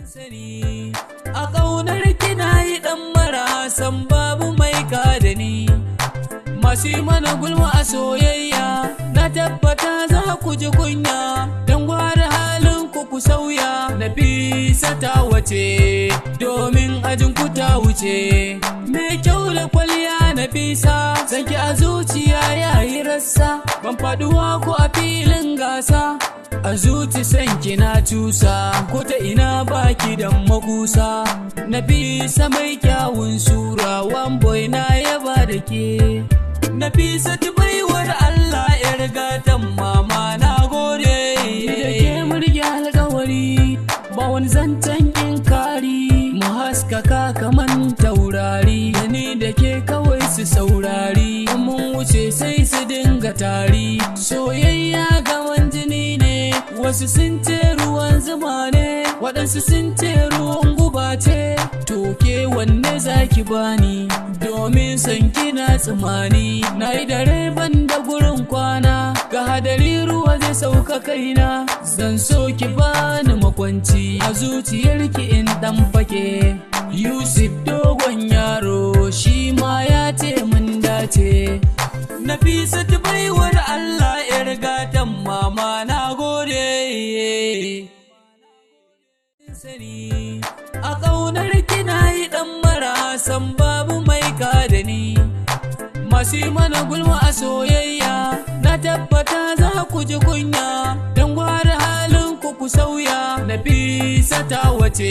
A ƙaunar kina yi ɗan mara san babu mai kada ni. Masu yi mana gulma a soyayya na tabbata za ku ji kunya. Don gwara halin ku sauya Nafisa ta wace domin ajin ku ta wuce. Me kyau da kwaliya Nafisa sanki a zuciya yayi rassa. Ban faduwa ku a filin gasa, a zuci sanki na cusa, ko ta ina baki da makusa. Nafisa mai kyawun sura, one boy na yaba da ke. Nafisa ta baiwar Allah yar gatan mama na gode. Da ke murge alƙawari ba wani zancen inkari, mu haskaka kaman taurari. Da ni da ke kawai su saurari, mun wuce sai su dinga tari. Soyayya gaman jini ne, wasu sun ce ruwan zuma ne, waɗansu sun ce ruwan guba ce. To ke wanne zaki bani domin san kina tsimani. Na yi dare ban da gurin kwana, ga hadari ruwa zai sauka kaina. Zan so ki bani makwanci a zuciyarki in dan fake. Yusuf dogon yaro shi ma ya ce mun dace. Nafisa ta baiwar Allah yar gatan mama na gode. A ƙaunar kina yi ɗan mara san babu mai kada ni. Masu yi mana gulma a soyayya na tabbata za ku ji kunya. Don gwara halin ku sauya Nafisa ta wace.